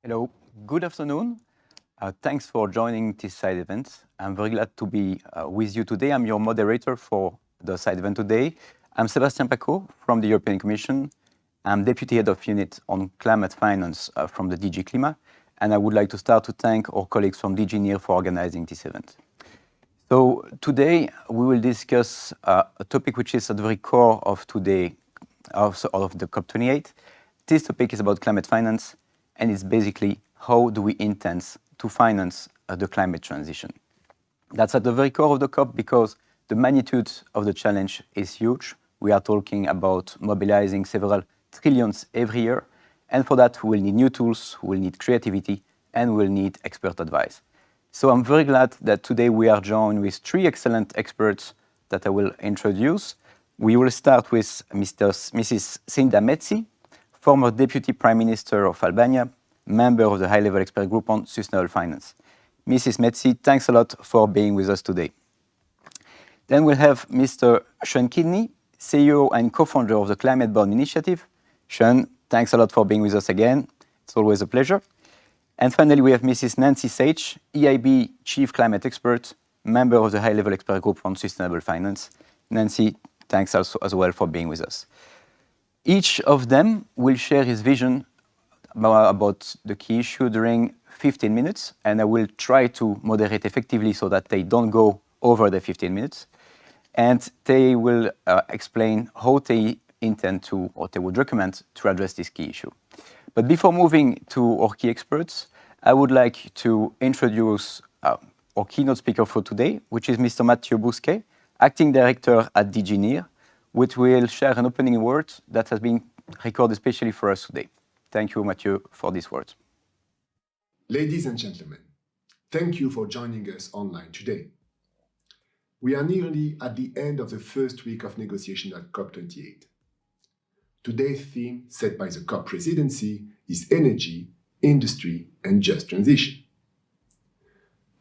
Hello, good afternoon. Thanks for joining this side event. I'm very glad to be with you today. I'm your moderator for the side event today. I'm Sébastien Paco from the European Commission. I'm Deputy Head of Unit on Climate Finance from the DG Clima, and I would like to start to thank our colleagues from DG NEAR for organizing this event. So today we will discuss a topic which is at the very core of today, of the COP28. This topic is about climate finance, and it's basically how do we intend to finance the climate transition. That's at the very core of the COP because the magnitude of the challenge is huge. We are talking about mobilizing several trillions every year, and for that we will need new tools, we will need creativity, and we will need expert advice. So I'm very glad that today we are joined with three excellent experts that I will introduce. We will start with Mrs. Sinda Metsi, former Deputy Prime Minister of Albania, member of the high-level expert group on sustainable finance. Mrs. Metsi, thanks a lot for being with us today. Then we'll have Mr. Sean Kidney, CEO and co-founder of the Climate Bond Initiative. Sean, thanks a lot for being with us again. It's always a pleasure. And finally, we have Mrs. Nancy Sage, EIB Chief Climate Expert, member of the high-level expert group on sustainable finance. Nancy, thanks also as well for being with us. Each of them will share his vision about the key issue during 15 minutes, and I will try to moderate effectively so that they don't go over the 15 minutes. And they will explain how they intend to, or they would recommend to address this key issue. But before moving to our key experts, I would like to introduce our keynote speaker for today, which is Mr. Mathieu Bousquet, Acting Director at DG NEAR, which will share an opening word that has been recorded especially for us today. Thank you, Mathieu, for this word. Ladies and gentlemen, thank you for joining us online today. We are nearly at the end of the first week of negotiation at COP28. Today's theme set by the COP presidency is energy, industry, and just transition.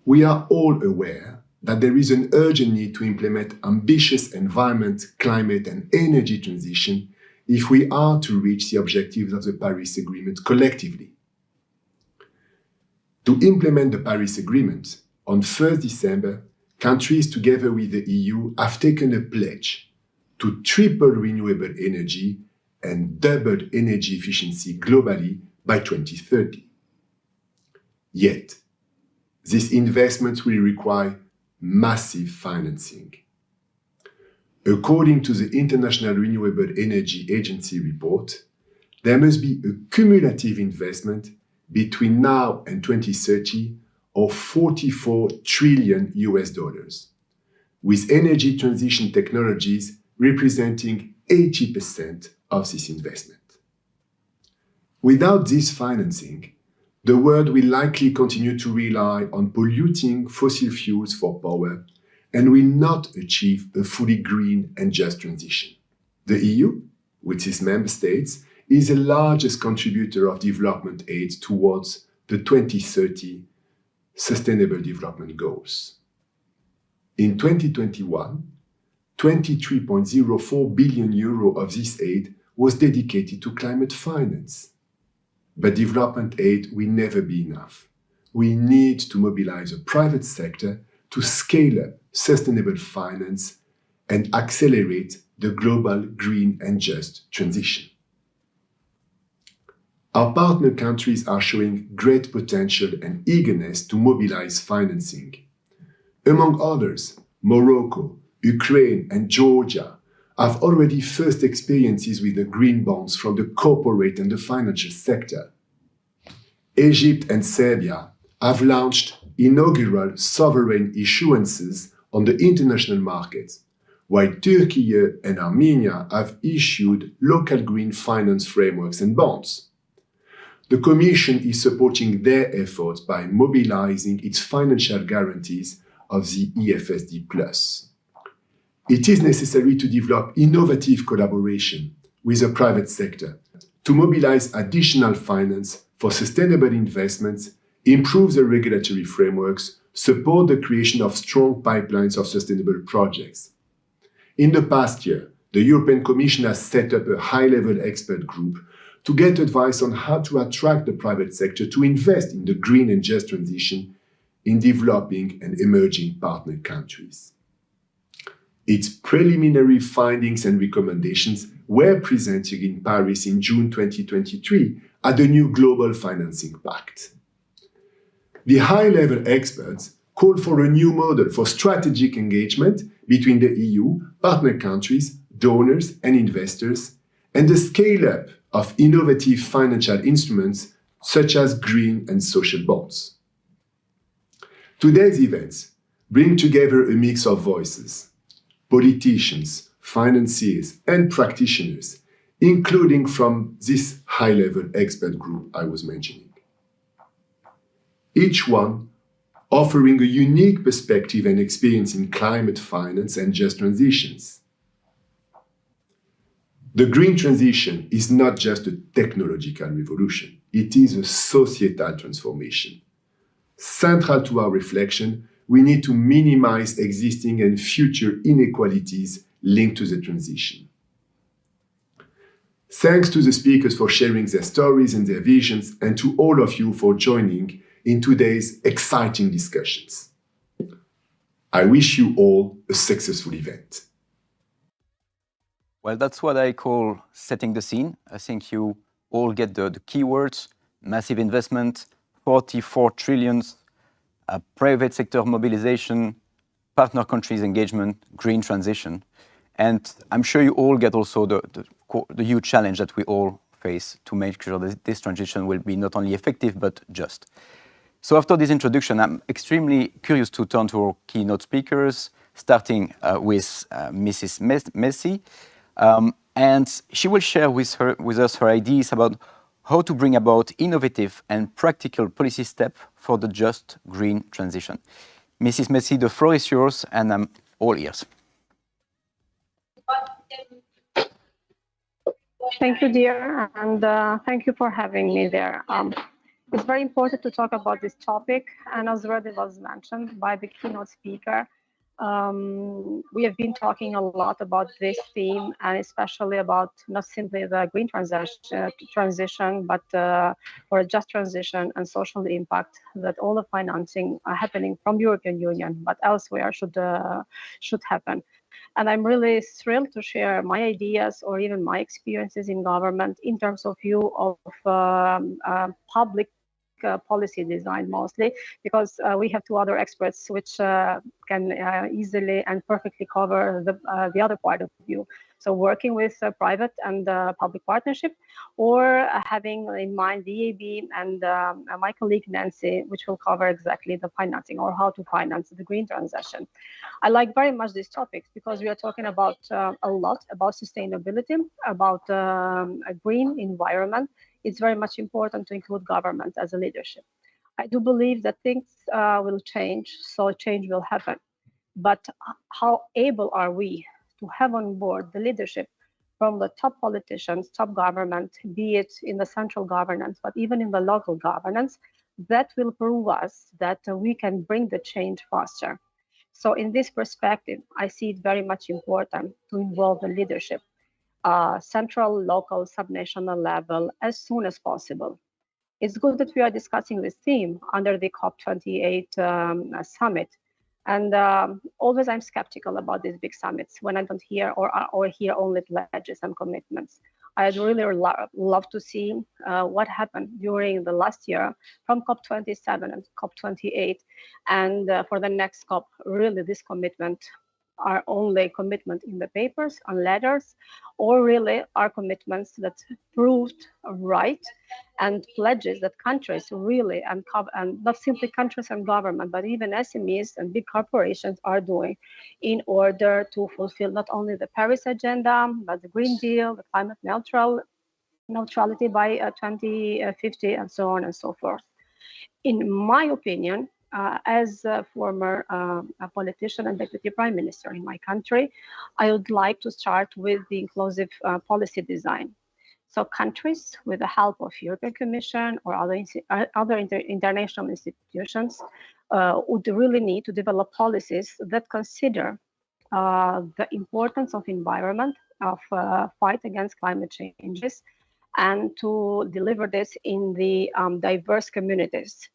We are all aware that there is an urgent need to implement ambitious environment, climate, and energy transition if we are to reach the objectives of the Paris Agreement collectively. To implement the Paris Agreement, on 1st December, countries together with the EU have taken a pledge to triple renewable energy and double energy efficiency globally by 2030. Yet, this investment will require massive financing. According to the International Renewable Energy Agency report, there must be a cumulative investment between now and 2030 of $44 trillion, with energy transition technologies representing 80% of this investment. Without this financing, the world will likely continue to rely on polluting fossil fuels for power and will not achieve a fully green and just transition. The EU, with its member states, is the largest contributor of development aid towards the 2030 Sustainable Development Goals. In 2021, 23.04 billion euro of this aid was dedicated to climate finance. But development aid will never be enough. We need to mobilize the private sector to scale up sustainable finance and accelerate the global green and just transition. Our partner countries are showing great potential and eagerness to mobilize financing. Among others, Morocco, Ukraine, and Georgia have already first experiences with the green bonds from the corporate and the financial sector. Egypt and Serbia have launched inaugural sovereign issuances on the international markets, while Turkey and Armenia have issued local green finance frameworks and bonds. The Commission is supporting their efforts by mobilizing its financial guarantees of the EFSD+. It is necessary to develop innovative collaboration with the private sector to mobilize additional finance for sustainable investments, improve the regulatory frameworks, support the creation of strong pipelines of sustainable projects. In the past year, the European Commission has set up a high-level expert group to get advice on how to attract the private sector to invest in the green and just transition in developing and emerging partner countries. Its preliminary findings and recommendations were presented in Paris in June 2023 at the new Global Financing Pact. The high-level experts called for a new model for strategic engagement between the EU, partner countries, donors, and investors, and the scale-up of innovative financial instruments such as green and social bonds. Today's events bring together a mix of voices: politicians, financiers, and practitioners, including from this high-level expert group I was mentioning. Each one offering a unique perspective and experience in climate finance and just transitions. The green transition is not just a technological revolution, it is a societal transformation. Central to our reflection, we need to minimize existing and future inequalities linked to the transition. Thanks to the speakers for sharing their stories and their visions, and to all of you for joining in today's exciting discussions. I wish you all a successful event. Well, that's what I call setting the scene. I think you all get the keywords: massive investment, 44 trillion, private sector mobilization, partner countries engagement, green transition. And I'm sure you all get also the huge challenge that we all face to make sure that this transition will be not only effective, but just. So after this introduction, I'm extremely curious to turn to our keynote speakers, starting with Mrs. Messi. And she will share with us her ideas about how to bring about innovative and practical policy steps for the just green transition. Mrs. Messi, the floor is yours, and I'm all ears. Thank you, dear, and thank you for having me there. It's very important to talk about this topic, and as already was mentioned by the keynote speaker, we have been talking a lot about this theme, and especially about not simply the green transition, but for a just transition and social impact that all the financing happening from European Union, but elsewhere should happen. And I'm really thrilled to share my ideas or even my experiences in government in terms of view of public policy design mostly, because we have two other experts which can easily and perfectly cover the other part of view. So working with private and public partnership, or having in mind DAB and my colleague Nancy, which will cover exactly the financing or how to finance the green transition. I like very much these topics because we are talking about a lot about sustainability, about a green environment. It's very much important to include government as a leadership. I do believe that things will change, so change will happen. But how able are we to have on board the leadership from the top politicians, top government, be it in the central governance, but even in the local governance, that will prove us that we can bring the change faster. So in this perspective, I see it very much important to involve the leadership, central, local, subnational level as soon as possible. It's good that we are discussing this theme under the COP28 summit. And always I'm skeptical about these big summits when I don't hear or hear only pledges and commitments. I'd really love to see what happened during the last year from COP27 and COP28. And for the next COP, really this commitment are only commitment in the papers, on letters, or really are commitments that proved right and pledges that countries really, and not simply countries and government, but even SMEs and big corporations are doing in order to fulfill not only the Paris Agenda, but the Green Deal, the climate neutrality by 2050, and so on and so forth. In my opinion, as a former politician and deputy prime minister in my country, I would like to start with the inclusive policy design. So countries, with the help of European Commission or other international institutions, would really need to develop policies that consider the importance of environment, of fight against climate changes, and to deliver this in the diverse communities.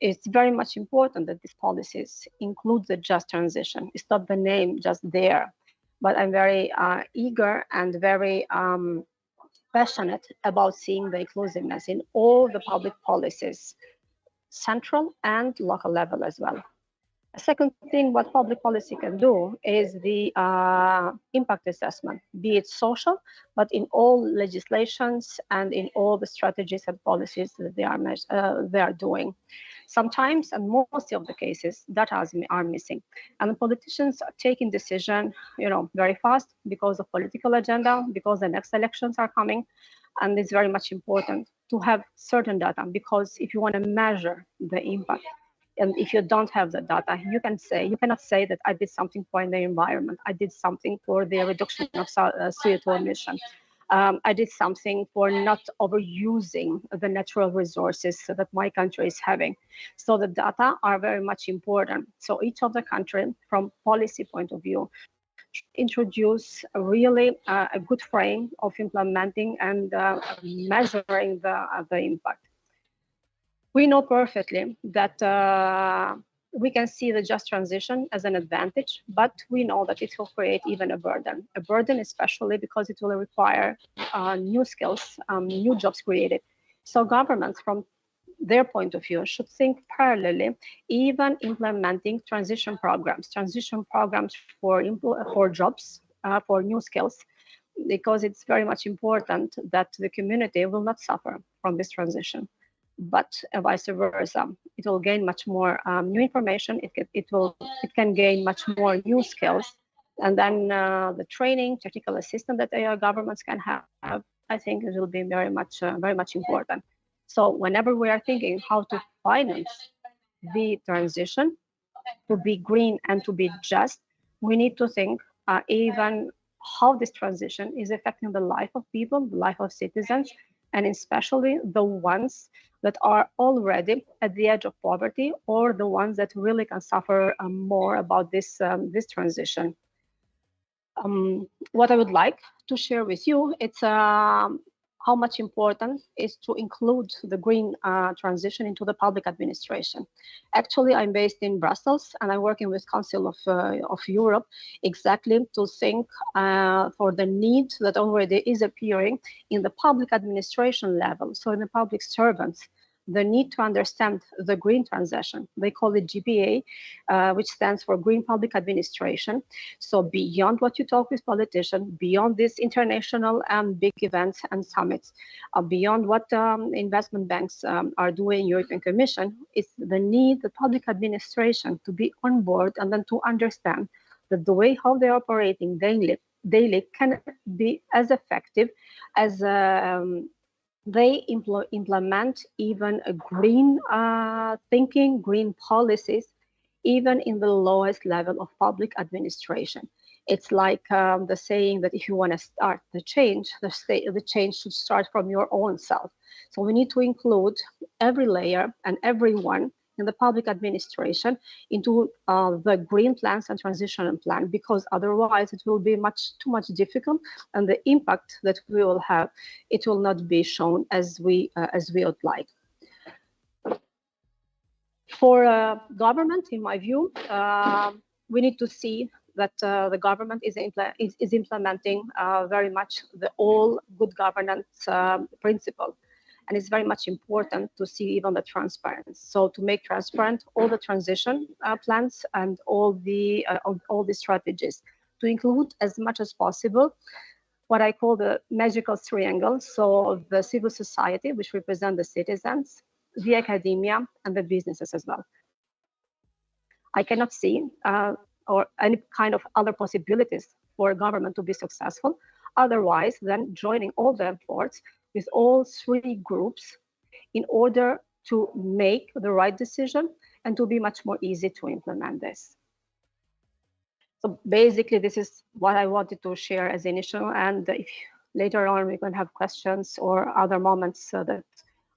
It's very much important that these policies include the just transition. It's not the name just there, but I'm very eager and very passionate about seeing the inclusiveness in all the public policies, central and local level as well. A second thing what public policy can do is the impact assessment, be it social, but in all legislations and in all the strategies and policies that they are doing. Sometimes, and most of the cases, data are missing, and the politicians are taking decision, very fast because of political agenda, because the next elections are coming, and it's very much important to have certain data, because if you want to measure the impact, and if you don't have the data, you cannot say that I did something for the environment, I did something for the reduction of CO2 emission. I did something for not overusing the natural resources that my country is having. So the data are very much important. So each of the country, from policy point of view, introduce really a good frame of implementing and measuring the impact. We know perfectly that we can see the just transition as an advantage, but we know that it will create even a burden especially because it will require new skills, new jobs created. So governments, from their point of view, should think parallelly, even implementing transition programs for jobs, for new skills, because it's very much important that the community will not suffer from this transition, but vice versa. It will gain much more new information. It can gain much more new skills, and then the training, technical assistance that our governments can have, I think it will be very much important. So whenever we are thinking how to finance the transition to be green and to be just, we need to think even how this transition is affecting the life of people, the life of citizens, and especially the ones that are already at the edge of poverty, or the ones that really can suffer more about this transition. What I would like to share with you, it's how much important is to include the green transition into the public administration. Actually, I'm based in Brussels, and I'm working with Council of Europe exactly to think for the need that already is appearing in the public administration level, so in the public servants, the need to understand the green transition. They call it GPA, which stands for Green Public Administration. So beyond what you talk with politicians, beyond these international big events and summits, beyond what investment banks are doing, European Commission, it's the need, the public administration to be on board and then to understand that the way how they're operating daily can be as effective as they implement even a green thinking, green policies, even in the lowest level of public administration. It's like the saying that if you want to start the change, the change should start from your own self. So we need to include every layer and everyone in the public administration into the green plans and transition plan, because otherwise it will be too much difficult, and the impact that we will have, it will not be shown as we would like. For government, in my view, we need to see that the government is implementing very much the all good governance principle. And it's very much important to see even the transparency. So to make transparent all the transition plans and all the strategies, to include as much as possible what I call the magical triangle. So the civil society, which represent the citizens, the academia, and the businesses as well. I cannot see or any kind of other possibilities for government to be successful otherwise than joining all the efforts with all three groups in order to make the right decision and to be much more easy to implement this. So basically, this is what I wanted to share as initial, and if later on we can have questions or other moments so that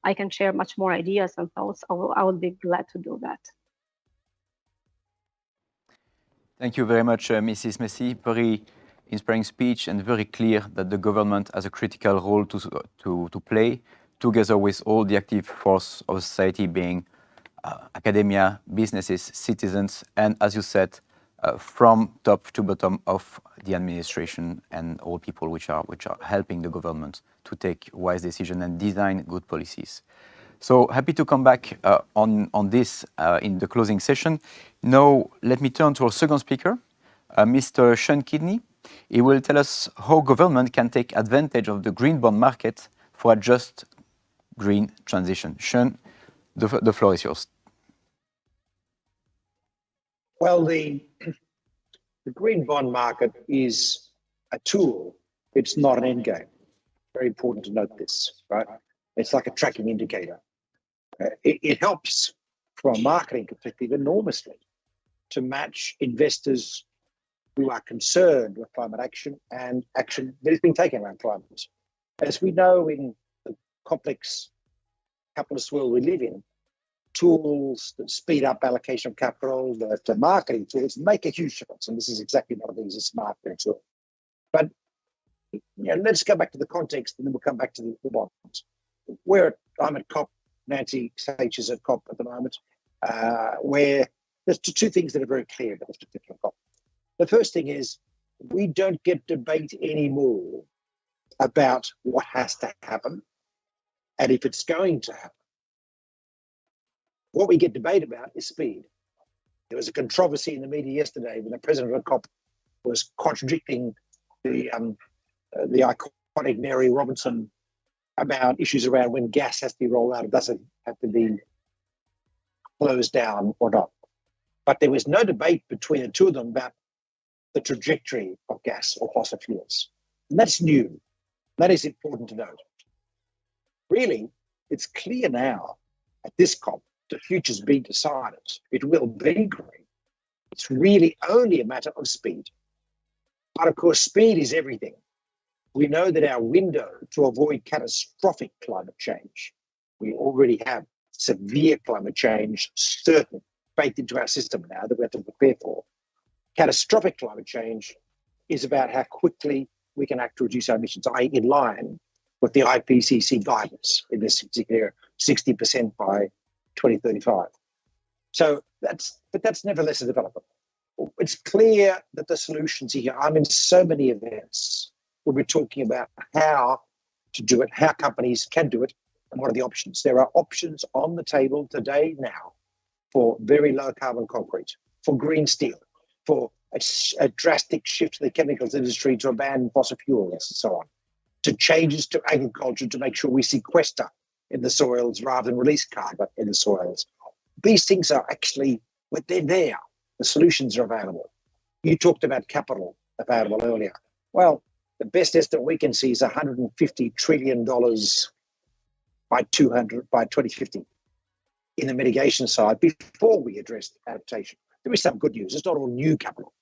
I can share much more ideas and thoughts, I will be glad to do that. Thank you very much, Mrs. Messi. Very inspiring speech and very clear that the government has a critical role to play, together with all the active force of society being academia, businesses, citizens, and as you said, from top to bottom of the administration and all people which are helping the government to take wise decisions and design good policies. So happy to come back on this in the closing session. Now let me turn to our second speaker, Mr. Sean Kidney. He will tell us how government can take advantage of the green bond market for a just green transition. Sean, the floor is yours. Well, the green bond market is a tool. It's not an end game. Very important to note this, right? It's like a tracking indicator. It helps from a marketing perspective enormously to match investors who are concerned with climate action and action that is being taken around climate. As we know, in the complex capitalist world we live in, tools that speed up allocation of capital, the marketing tools make a huge difference. And this is exactly one of these, a marketing tool. But let's go back to the context and then we'll come back to the bonds. I'm at COP, Nancy Sage is at COP at the moment, where there's two things that are very clear about this particular COP. The first thing is we don't get debate anymore about what has to happen and if it's going to happen. What we get debate about is speed. There was a controversy in the media yesterday when the president of COP was contradicting the iconic Mary Robinson about issues around when gas has to be rolled out, it doesn't have to be closed down or not. But there was no debate between the two of them about the trajectory of gas or fossil fuels. And that's new. That is important to note. Really, it's clear now at this COP, the future's been decided. It will be green. It's really only a matter of speed. But of course, speed is everything. We know that our window to avoid catastrophic climate change, we already have severe climate change, certain, baked into our system now that we have to prepare for. Catastrophic climate change is about how quickly we can act to reduce our emissions, i.e. in line with the IPCC guidance in this particular 60% by 2035. So that's nevertheless a development. It's clear that the solutions here, I'm in so many events where we're talking about how to do it, how companies can do it, and what are the options. There are options on the table today now for very low carbon concrete, for green steel, for a drastic shift to the chemicals industry to abandon fossil fuels and so on, to changes to agriculture to make sure we sequester in the soils rather than release carbon in the soils. These things are actually, they're there. The solutions are available. You talked about capital available earlier. Well, the best estimate we can see is $150 trillion by 2050 in the mitigation side before we address adaptation. There is some good news. It's not all new capital.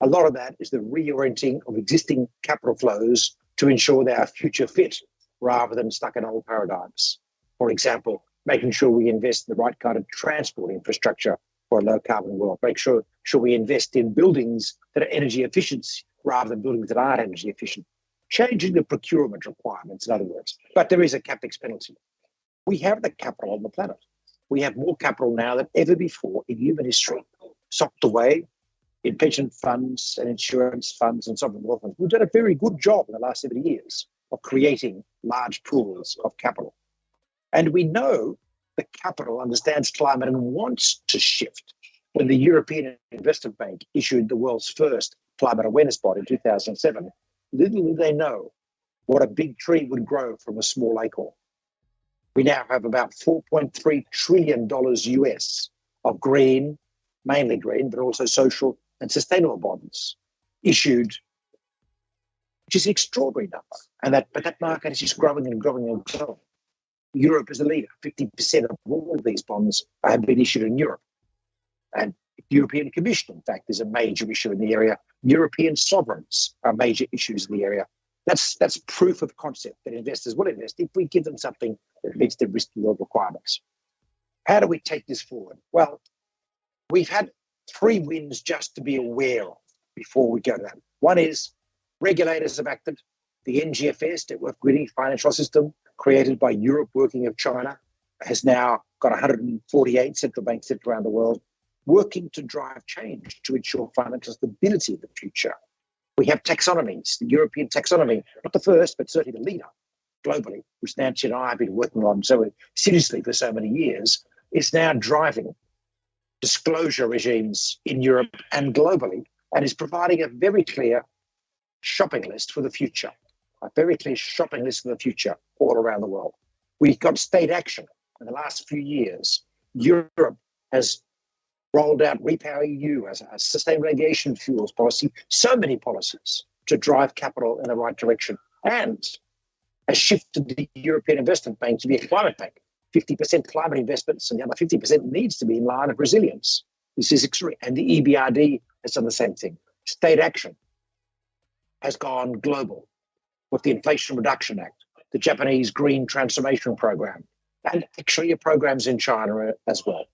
A lot of that is the reorienting of existing capital flows to ensure they are future fit rather than stuck in old paradigms. For example, making sure we invest in the right kind of transport infrastructure for a low carbon world. Make sure we invest in buildings that are energy efficient rather than buildings that aren't energy efficient. Changing the procurement requirements, in other words. But there is a capex penalty. We have the capital on the planet. We have more capital now than ever before in human history, socked away in pension funds and insurance funds and sovereign wealth funds. We've done a very good job in the last 70 years of creating large pools of capital. And we know the capital understands climate and wants to shift. When the European Investment Bank issued the world's first climate awareness bond in 2007, little did they know what a big tree would grow from a small acorn. We now have about $4.3 trillion US of green, mainly green, but also social and sustainable bonds issued, which is an extraordinary number. But that market is just growing and growing and growing. Europe is a leader. 50% of all of these bonds have been issued in Europe. And the European Commission, in fact, is a major issue in the area. European sovereigns are major issues in the area. That's proof of concept that investors will invest if we give them something that meets their risk reward requirements. How do we take this forward? Well, we've had 3 wins just to be aware of before we go to that. One is Regulators have acted. The NGFS, Network Grid Financial System, created by Europe working with China, has now got 148 central banks centered around the world, working to drive change to ensure financial stability in the future. We have taxonomies, the European taxonomy, not the first, but certainly the leader globally, which Nancy and I have been working on so seriously for so many years, is now driving disclosure regimes in Europe and globally, and is providing a very clear shopping list for the future, a very clear shopping list for the future all around the world. We've got state action. In the last few years, Europe has rolled out REPowerEU as a sustainable aviation fuels policy, so many policies to drive capital in the right direction, and has shifted the European Investment Bank to be a climate bank. 50% climate investments, and the other 50% needs to be in line of resilience. This is extreme. And the EBRD has done the same thing. State action has gone global with the Inflation Reduction Act, the Japanese Green Transformation Program, and actually programs in China as well.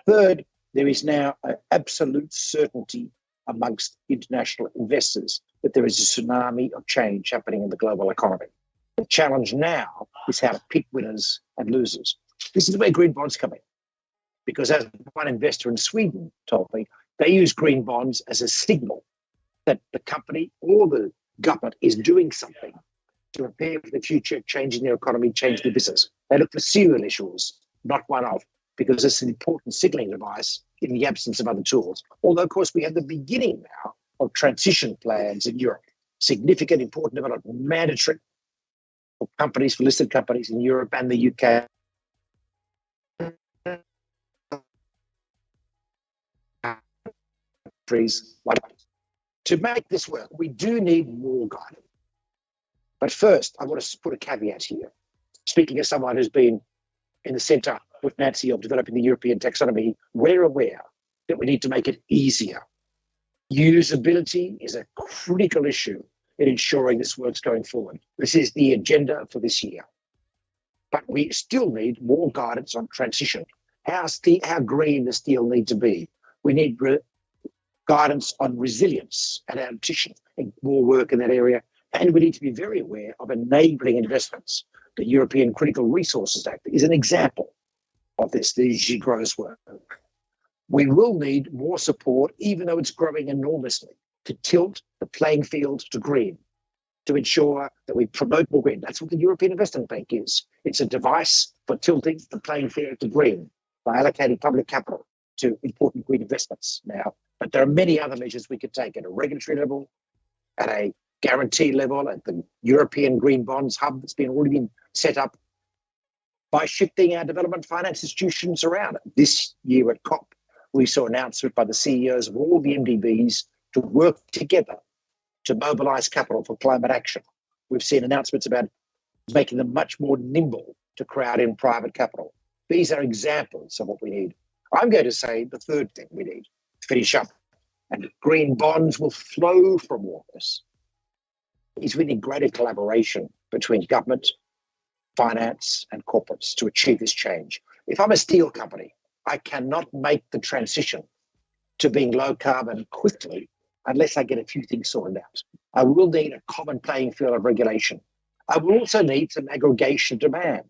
Third, there is now an absolute certainty amongst international investors that there is a tsunami of change happening in the global economy. The challenge now is how to pick winners and losers. This is where green bonds come in, because as one investor in Sweden told me, they use green bonds as a signal that the company or the government is doing something to prepare for the future, changing their economy, changing their business. They look for serial issues, not one-off, because it's an important signaling device in the absence of other tools. Although, of course, we have the beginning now of transition plans in Europe. Significant, important development, mandatory for companies, for listed companies in Europe and the UK. To make this work, we do need more guidance. But first, I want to put a caveat here. Speaking as someone who's been in the centre with Nancy of developing the European taxonomy, we're aware that we need to make it easier. Usability is a critical issue in ensuring this works going forward. This is the agenda for this year. But we still need more guidance on transition. How green the steel need to be. We need guidance on resilience and adaptation, and more work in that area. And we need to be very aware of enabling investments. The European Critical Resources Act is an example of this, the EG grows work. We will need more support, even though it's growing enormously, to tilt the playing field to green, to ensure that we promote more green. That's what the European Investment Bank is. It's a device for tilting the playing field to green by allocating public capital to important green investments now. But there are many other measures we could take at a regulatory level, at a guarantee level, at the European Green Bonds Hub that's already been set up, by shifting our development finance institutions around. This year at COP, we saw an announcement by the CEOs of all the MDBs to work together to mobilise capital for climate action. We've seen announcements about making them much more nimble to crowd in private capital. These are examples of what we need. I'm going to say the third thing we need to finish up, and green bonds will flow from all this, is we need greater collaboration between government, finance and corporates to achieve this change. If I'm a steel company, I cannot make the transition to being low carbon quickly unless I get a few things sorted out. I will need a common playing field of regulation. I will also need some aggregation demand.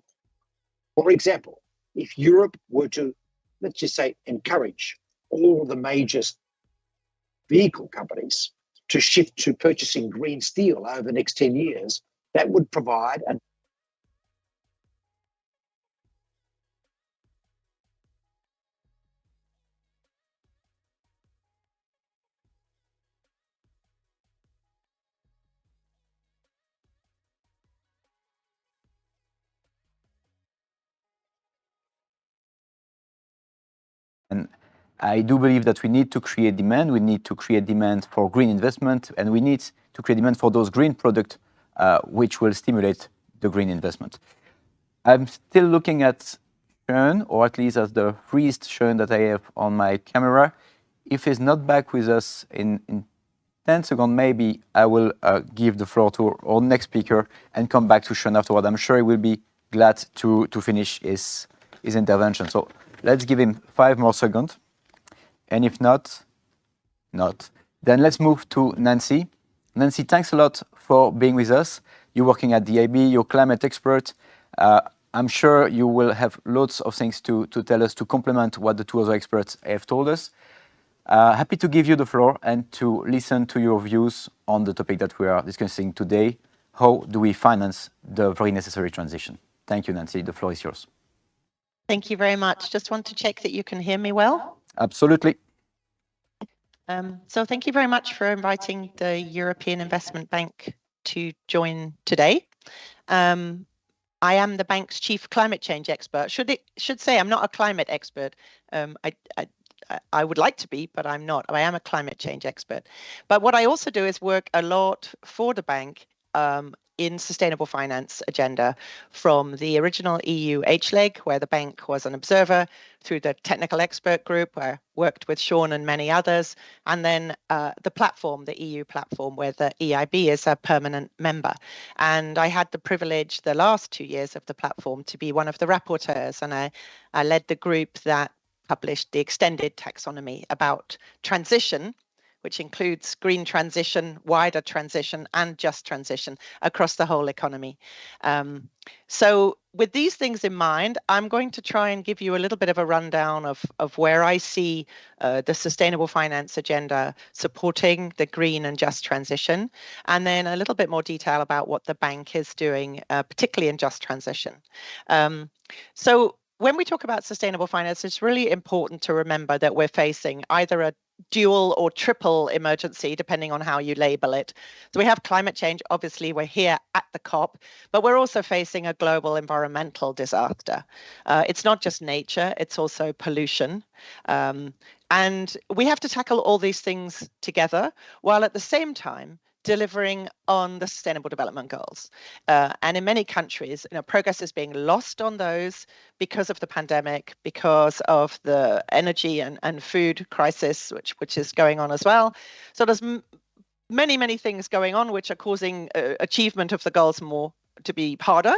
For example, if Europe were to, let's just say, encourage all the major vehicle companies to shift to purchasing green steel over the next 10 years, that would provide an And I do believe that we need to create demand. We need to create demand for green investment, and we need to create demand for those green products which will stimulate the green investment. I'm still looking at Sean, or at least as the freezed Sean that I have on my camera. If he's not back with us in 10 seconds, maybe I will give the floor to our next speaker and come back to Sean afterward. I'm sure he will be glad to finish his intervention. So let's give him 5 more seconds. And if not. Then let's move to Nancy. Nancy, thanks a lot for being with us. You're working at the IB, you're climate expert. I'm sure you will have lots of things to tell us to complement what the two other experts have told us. Happy to give you the floor and to listen to your views on the topic that we are discussing today. How do we finance the very necessary transition? Thank you, Nancy. The floor is yours. Thank you very much. Just want to check that you can hear me well. Absolutely. So thank you very much for inviting the European Investment Bank to join today. I am the bank's chief climate change expert. Should say I'm not a climate expert. I would like to be, but I'm not. I am a climate change expert. But what I also do is work a lot for the bank in sustainable finance agenda, from the original EU H-leg, where the bank was an observer, through the technical expert group, where I worked with Sean and many others, and then the platform, the EU platform, where the EIB is a permanent member. And I had the privilege the last 2 years of the platform to be one of the rapporteurs, and I led the group that published the extended taxonomy about transition, which includes green transition, wider transition, and just transition across the whole economy. So with these things in mind, I'm going to try and give you a little bit of a rundown of where I see the sustainable finance agenda supporting the green and just transition, and then a little bit more detail about what the bank is doing, particularly in just transition. So when we talk about sustainable finance, it's really important to remember that we're facing either a dual or triple emergency, depending on how you label it. So we have climate change. Obviously, we're here at the COP, but we're also facing a global environmental disaster. It's not just nature, it's also pollution. And we have to tackle all these things together, while at the same time delivering on the Sustainable Development Goals. And in many countries, progress is being lost on those because of the pandemic, because of the energy and food crisis, which is going on as well. So there's many things going on which are causing achievement of the goals more to be harder.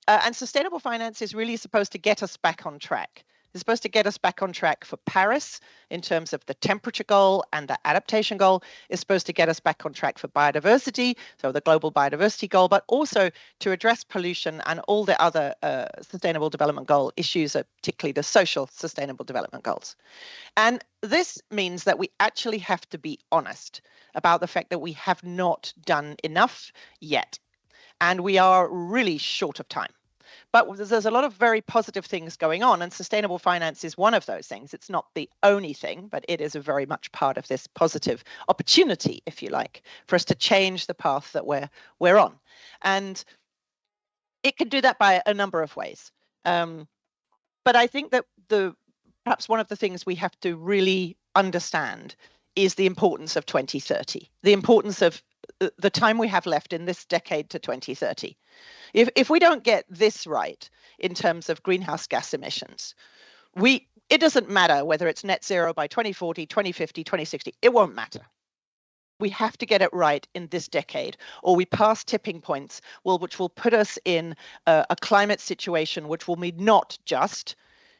And sustainable finance is really supposed to get us back on track. It's supposed to get us back on track for Paris in terms of the temperature goal, and the adaptation goal is supposed to get us back on track for biodiversity, so the global biodiversity goal, but also to address pollution and all the other sustainable development goal issues, particularly the social sustainable development goals. And this means that we actually have to be honest about the fact that we have not done enough yet. And we are really short of time. But there's a lot of very positive things going on, and sustainable finance is one of those things. It's not the only thing, but it is a very much part of this positive opportunity, if you like, for us to change the path that we're on. And it can do that by a number of ways. But I think that perhaps one of the things we have to really understand is the importance of 2030, the importance of the time we have left in this decade to 2030. If we don't get this right in terms of greenhouse gas emissions, it doesn't matter whether it's net zero by 2040, 2050, 2060, it won't matter. We have to get it right in this decade, or we pass tipping points, which will put us in a climate situation which will be not just,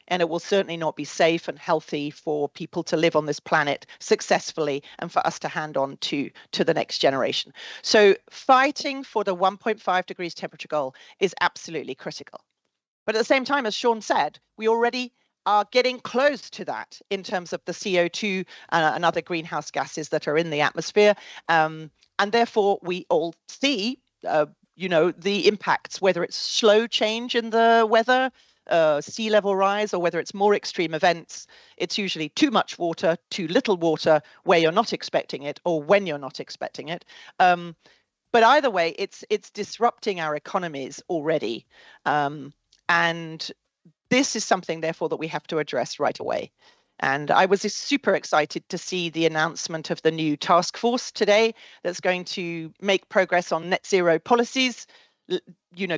and it will certainly not be safe and healthy for people to live on this planet successfully and for us to hand on to the next generation. So fighting for the 1.5 degrees temperature goal is absolutely critical. But at the same time, as Sean said, we already are getting close to that in terms of the CO2 and other greenhouse gases that are in the atmosphere. And therefore, we all see, the impacts, whether it's slow change in the weather, sea level rise, or whether it's more extreme events. It's usually too much water, too little water where you're not expecting it, or when you're not expecting it. But either way, it's disrupting our economies already. And this is something, therefore, that we have to address right away. And I was super excited to see the announcement of the new task force today that's going to make progress on net zero policies,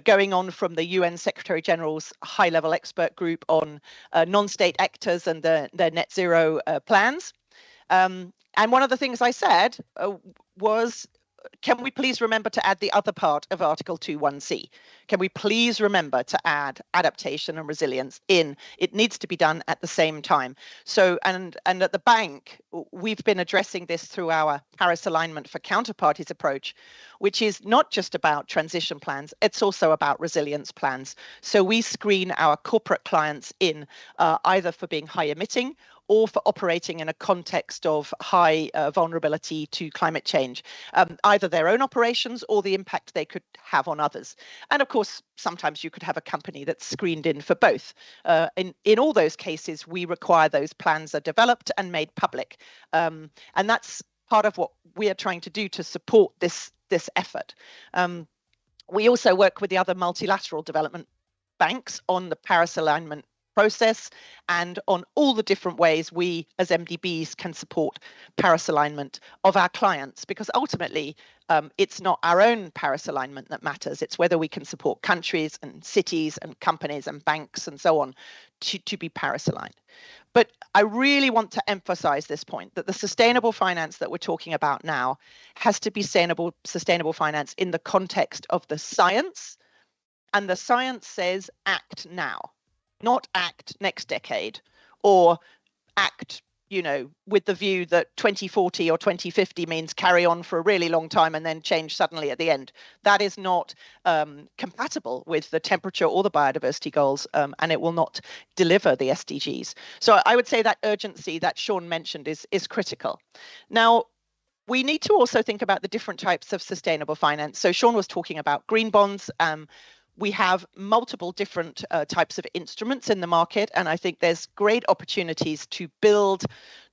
going on from the UN Secretary General's high-level expert group on non-state actors and their net zero plans. And one of the things I said was can we please remember to add the other part of Article 2.1c? Can we please remember to add adaptation and resilience in? It needs to be done at the same time. So, and at the bank, we've been addressing this through our Paris Alignment for Counterparties approach, which is not just about transition plans, it's also about resilience plans. So we screen our corporate clients in either for being high emitting or for operating in a context of high vulnerability to climate change, either their own operations or the impact they could have on others. And of course, sometimes you could have a company that's screened in for both. In all those cases, we require those plans are developed and made public. And that's part of what we are trying to do to support this effort. We also work with the other multilateral development banks on the Paris Alignment process and on all the different ways we as MDBs can support Paris alignment of our clients, because ultimately it's not our own Paris alignment that matters, it's whether we can support countries and cities and companies and banks and so on to be Paris aligned. But I really want to emphasize this point, that the sustainable finance that we're talking about now has to be sustainable finance in the context of the science, and the science says act now. Not act next decade, or act, with the view that 2040 or 2050 means carry on for a really long time and then change suddenly at the end. That is not compatible with the temperature or the biodiversity goals, and it will not deliver the SDGs. So I would say that urgency that Sean mentioned is critical. Now, we need to also think about the different types of sustainable finance. So Sean was talking about green bonds. We have multiple different types of instruments in the market, and I think there's great opportunities to build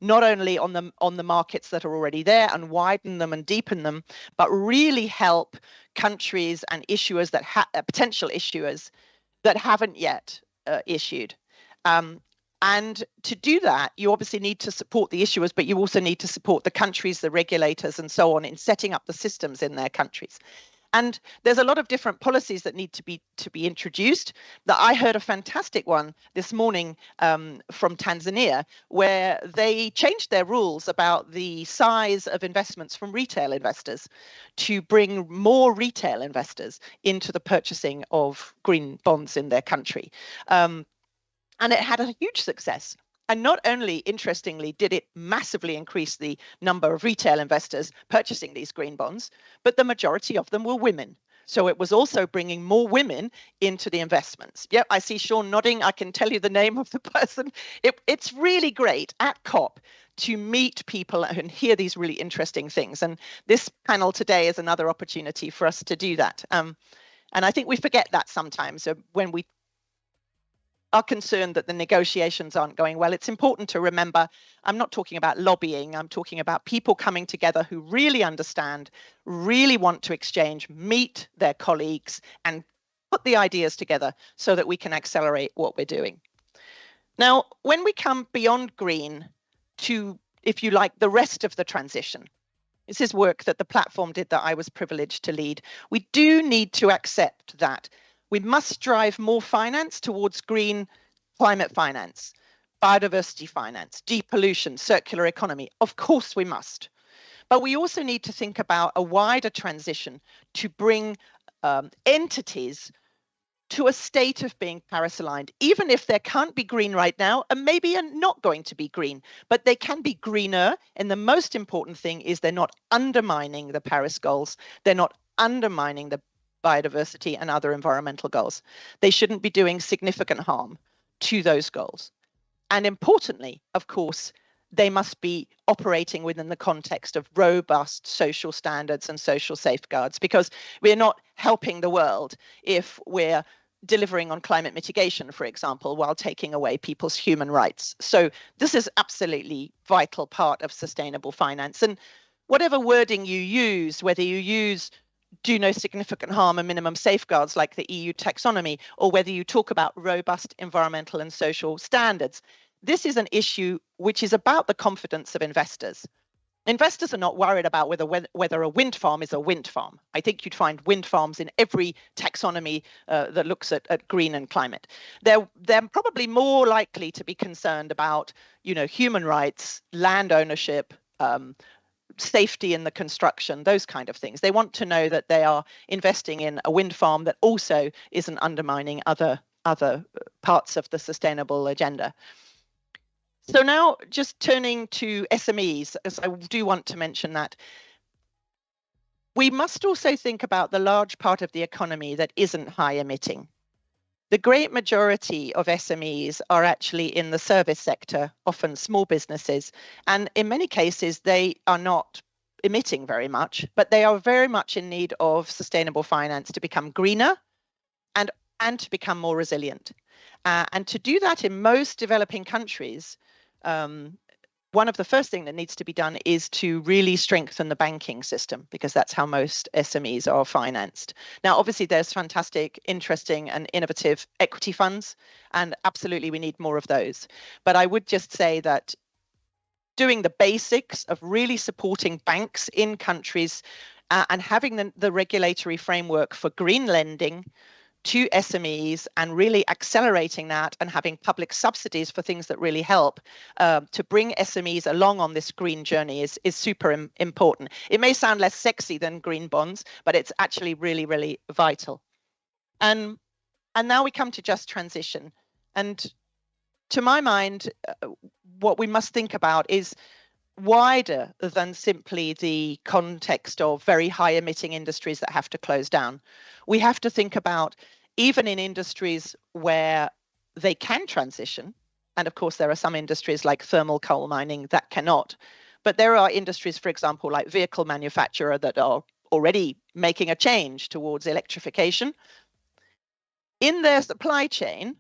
not only on the markets that are already there and widen them and deepen them, but really help countries and issuers that potential issuers that haven't yet issued. And to do that, you obviously need to support the issuers, but you also need to support the countries, the regulators, and so on in setting up the systems in their countries. And there's a lot of different policies that need to be introduced. That I heard a fantastic one this morning from Tanzania, where they changed their rules about the size of investments from retail investors to bring more retail investors into the purchasing of green bonds in their country. And it had a huge success. And not only, interestingly, did it massively increase the number of retail investors purchasing these green bonds, but the majority of them were women. So it was also bringing more women into the investments. Yep, I see Sean nodding. I can tell you the name of the person. It's really great at COP to meet people and hear these really interesting things. And this panel today is another opportunity for us to do that. And I think we forget that sometimes when we are concerned that the negotiations aren't going well. It's important to remember, I'm not talking about lobbying, I'm talking about people coming together who really understand, really want to exchange, meet their colleagues and put the ideas together so that we can accelerate what we're doing. Now, when we come beyond green to, if you like, the rest of the transition, this is work that the platform did that I was privileged to lead. We do need to accept that we must drive more finance towards green climate finance, biodiversity finance, depollution, circular economy. Of course we must. But we also need to think about a wider transition to bring entities to a state of being Paris aligned, even if they can't be green right now and maybe are not going to be green, but they can be greener. And the most important thing is they're not undermining the Paris goals. They're not undermining the biodiversity and other environmental goals. They shouldn't be doing significant harm to those goals. And importantly, of course, they must be operating within the context of robust social standards and social safeguards, because we're not helping the world if we're delivering on climate mitigation, for example, while taking away people's human rights. So this is absolutely vital part of sustainable finance. And whatever wording you use, whether you use do no significant harm and minimum safeguards like the EU taxonomy, or whether you talk about robust environmental and social standards, this is an issue which is about the confidence of investors. Investors are not worried about whether a wind farm is a wind farm. I think you'd find wind farms in every taxonomy that looks at green and climate. They're probably more likely to be concerned about, human rights, land ownership, safety in the construction, those kind of things. They want to know that they are investing in a wind farm that also isn't undermining other parts of the sustainable agenda. So now just turning to SMEs, as I do want to mention that, we must also think about the large part of the economy that isn't high emitting. The great majority of SMEs are actually in the service sector, often small businesses, and in many cases they are not emitting very much, but they are very much in need of sustainable finance to become greener and to become more resilient. And to do that in most developing countries, one of the first things that needs to be done is to really strengthen the banking system, because that's how most SMEs are financed. Now, obviously, there's fantastic, interesting and innovative equity funds, and absolutely we need more of those. But I would just say that doing the basics of really supporting banks in countries and having the regulatory framework for green lending to SMEs and really accelerating that and having public subsidies for things that really help to bring SMEs along on this green journey is super important. It may sound less sexy than green bonds, but it's actually really, really vital. And now we come to just transition. And to my mind, what we must think about is wider than simply the context of very high emitting industries that have to close down. We have to think about, even in industries where they can transition, and of course there are some industries like thermal coal mining that cannot, but there are industries, for example, like vehicle manufacturer that are already making a change towards electrification. In their supply chain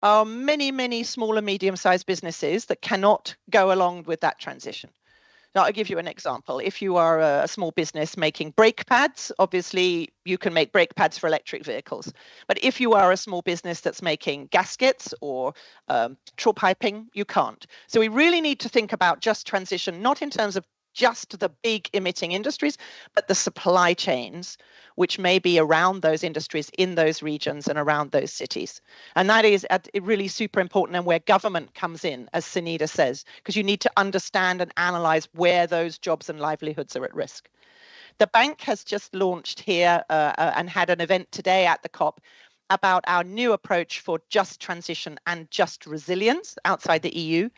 are many, many small and medium-sized businesses that cannot go along with that transition. Now, I'll give you an example. If you are a small business making brake pads, obviously you can make brake pads for electric vehicles. But if you are a small business that's making gaskets or petrol piping, you can't. So we really need to think about just transition, not in terms of just the big emitting industries, but the supply chains, which may be around those industries in those regions and around those cities. And that is really super important, and where government comes in, as Sunita says, because you need to understand and analyze where those jobs and livelihoods are at risk. The bank has just launched here and had an event today at the COP about our new approach for just transition and just resilience outside the EU.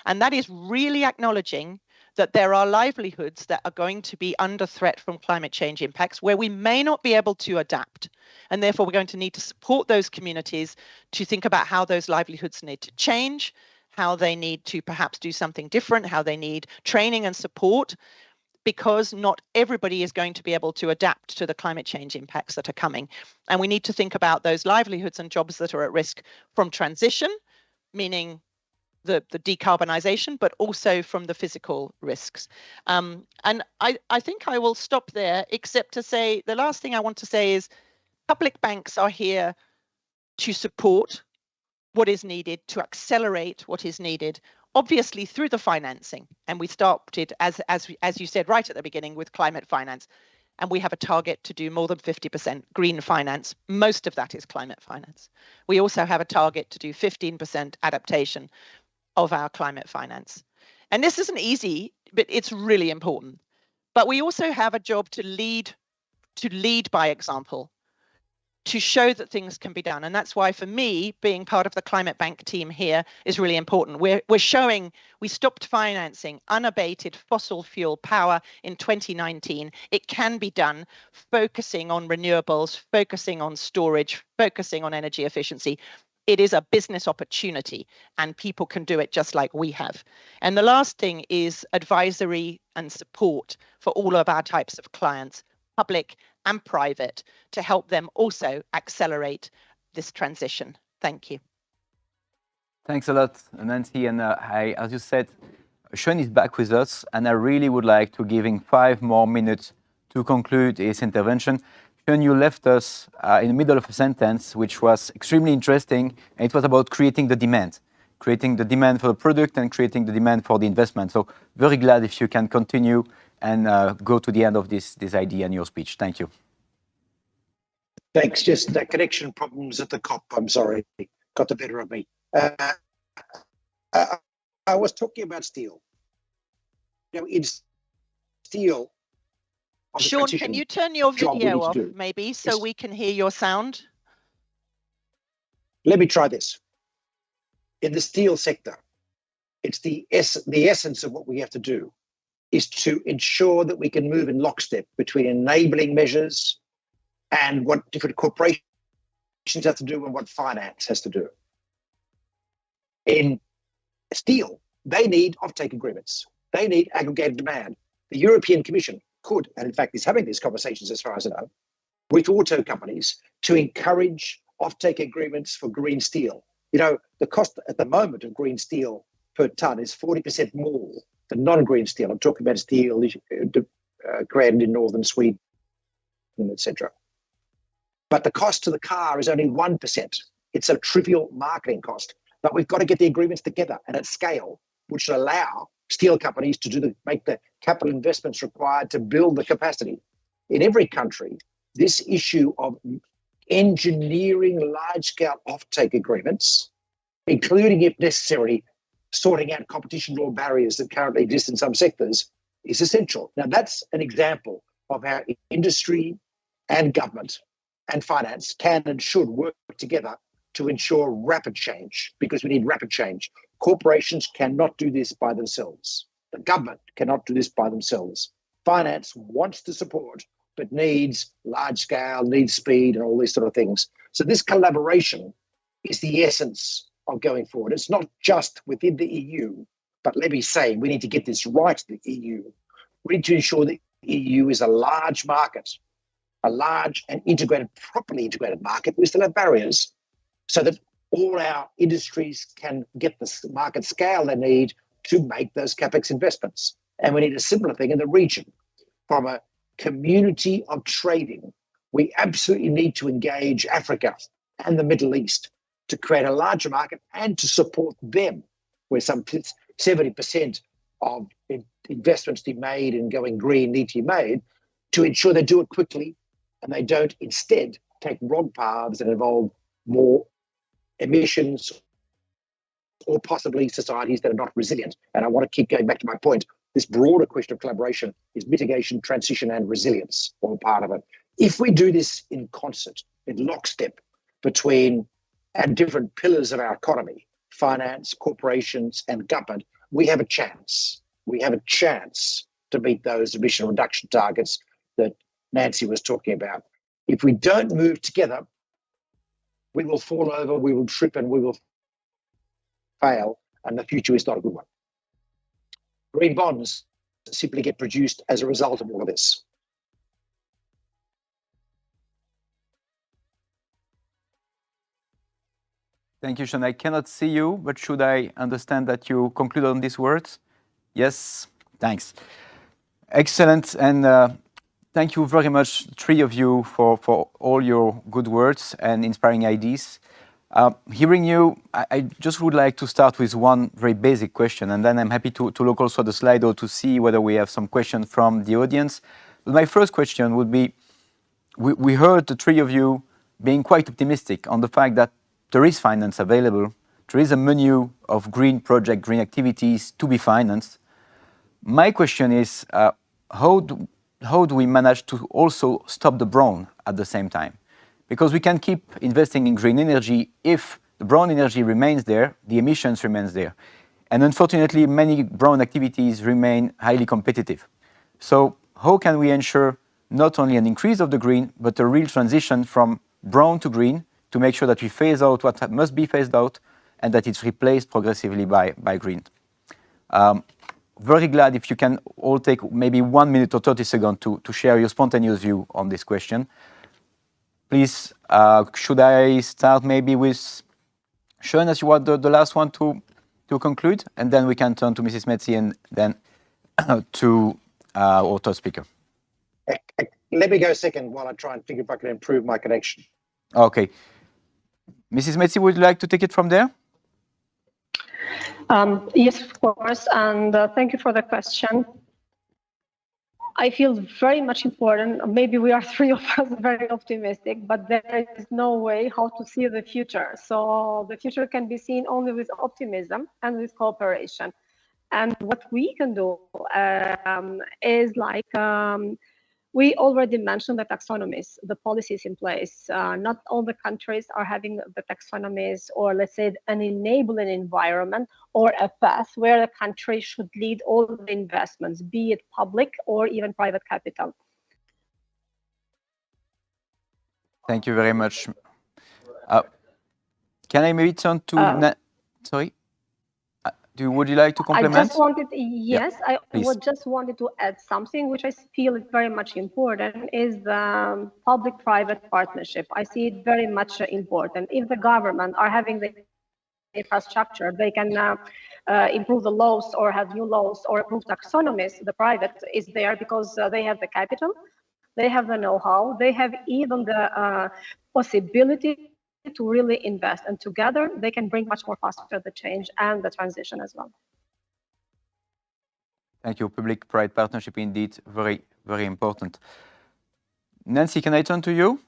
And that is really acknowledging that there are livelihoods that are going to be under threat from climate change impacts where we may not be able to adapt. And therefore, we're going to need to support those communities to think about how those livelihoods need to change, how they need to perhaps do something different, how they need training and support, because not everybody is going to be able to adapt to the climate change impacts that are coming. And we need to think about those livelihoods and jobs that are at risk from transition, meaning the decarbonisation, but also from the physical risks. And I think I will stop there, except to say the last thing I want to say is public banks are here to support what is needed, to accelerate what is needed, obviously through the financing. And we started, as you said right at the beginning, with climate finance. And we have a target to do more than 50% green finance. Most of that is climate finance. We also have a target to do 15% adaptation of our climate finance. And this isn't easy, but it's really important. But we also have a job to lead by example, to show that things can be done. And that's why, for me, being part of the Climate Bank team here is really important. We're showing we stopped financing unabated fossil fuel power in 2019. It can be done, focusing on renewables, focusing on storage, focusing on energy efficiency. It is a business opportunity, and people can do it just like we have. And the last thing is advisory and support for all of our types of clients, public and private, to help them also accelerate this transition. Thank you. Thanks a lot, Nancy. And as you said, Sean is back with us, and I really would like to give him 5 more minutes to conclude his intervention. Sean, you left us in the middle of a sentence, which was extremely interesting, and it was about creating the demand for the product and creating the demand for the investment. So very glad if you can continue and go to the end of this idea in your speech. Thank you. Thanks. Just connection problems at the COP. I'm sorry, got the better of me. I was talking about steel. In steel. Of the Sean, can transition you turn your job we video need to off, do. maybe, so Yes. we can hear your sound? Let me try this. In the steel sector, it's the essence of what we have to do is to ensure that we can move in lockstep between enabling measures and what different corporations have to do and what finance has to do. In steel, they need offtake agreements. They need aggregated demand. The European Commission could, and in fact is having these conversations as far as I know, with auto companies to encourage offtake agreements for green steel. You know, the cost at the moment of green steel per ton is 40% more than non-green steel. I'm talking about steel created in northern Sweden, etc. But the cost to the car is only 1%. It's a trivial marketing cost. But we've got to get the agreements together and at scale, which will allow steel companies to make the capital investments required to build the capacity. In every country, this issue of engineering large-scale offtake agreements, including, if necessary, sorting out competition law barriers that currently exist in some sectors, is essential. Now, that's an example of how industry and government and finance can and should work together to ensure rapid change, because we need rapid change. Corporations cannot do this by themselves. The government cannot do this by themselves. Finance wants to support, but needs large scale, needs speed, and all these sort of things. So this collaboration is the essence of going forward. It's not just within the EU, but let me say, we need to get this right in the EU. We need to ensure that the EU is a large market, a large and integrated, properly integrated market. We still have barriers, so that all our industries can get the market scale they need to make those capex investments. And we need a similar thing in the region. From a community of trading, we absolutely need to engage Africa and the Middle East to create a larger market and to support them, where some 70% of investments to be made in going green need to be made, to ensure they do it quickly and they don't instead take wrong paths that involve more emissions or possibly societies that are not resilient. And I want to keep going back to my point. This broader question of collaboration is mitigation, transition, and resilience, all part of it. If we do this in concert, in lockstep between and different pillars of our economy, finance, corporations, and government, we have a chance. We have a chance to meet those emission reduction targets that Nancy was talking about. If we don't move together, we will fall over, we will trip, and we will fail, and the future is not a good one. Green bonds simply get produced as a result of all of this. Thank you, Sean. I cannot see you, but should I understand that you conclude on these words? Yes, thanks. Excellent, and thank you very much, three of you, for all your good words and inspiring ideas. Hearing you, I just would like to start with one very basic question, and then I'm happy to look also at the Slido to see whether we have some questions from the audience. But my first question would be, we heard the three of you being quite optimistic on the fact that there is finance available, there is a menu of green project, green activities to be financed. My question is, how do we manage to also stop the brown at the same time? Because we can keep investing in green energy if the brown energy remains there, the emissions remains there. And unfortunately, many brown activities remain highly competitive. So how can we ensure not only an increase of the green, but a real transition from brown to green to make sure that we phase out what must be phased out and that it's replaced progressively by green? Very glad if you can all take maybe 1 minute or 30 seconds to share your spontaneous view on this question. Please, should I start maybe with Sean, as you are the last one to conclude, and then we can turn to Mrs. Metzi and then to our third speaker. Let me go second while I try and figure if I can improve my connection. Okay. Mrs. Metzi, would you like to take it from there? Yes, of course, and thank you for the question. I feel very much important. Maybe we are three of us very optimistic, but there is no way how to see the future. So the future can be seen only with optimism and with cooperation. And what we can do is like, we already mentioned the taxonomies, the policies in place. Not all the countries are having the taxonomies, or let's say an enabling environment or a path where the country should lead all the investments, be it public or even private capital. Thank you very much. Can I maybe turn to sorry? Would you like to complement? I just wanted, yes, Yeah, I just wanted to add something which I feel is very much important, is the public-private partnership. I see it very much important. If the government are having the infrastructure, they can improve the laws or have new laws or improve taxonomies. The private is there because they have the capital, they have the know-how, they have even the possibility to really invest, and together they can bring much more faster the change and the transition as well. Thank you. Public-private partnership indeed very, very important. Nancy, can I turn to you?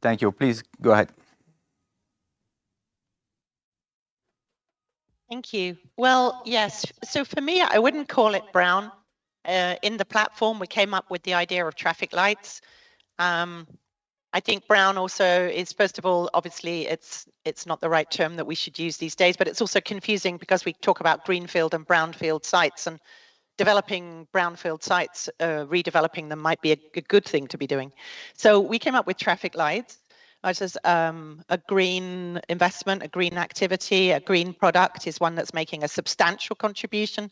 Thank you. Please go ahead. Thank you. Well, yes. So for me, I wouldn't call it brown. In the platform, we came up with the idea of traffic lights. I think brown also is, first of all, obviously it's not the right term that we should use these days, but it's also confusing because we talk about greenfield and brownfield sites, and developing brownfield sites, redeveloping them might be a good thing to be doing. So we came up with traffic lights, which is a green investment, a green activity, a green product is one that's making a substantial contribution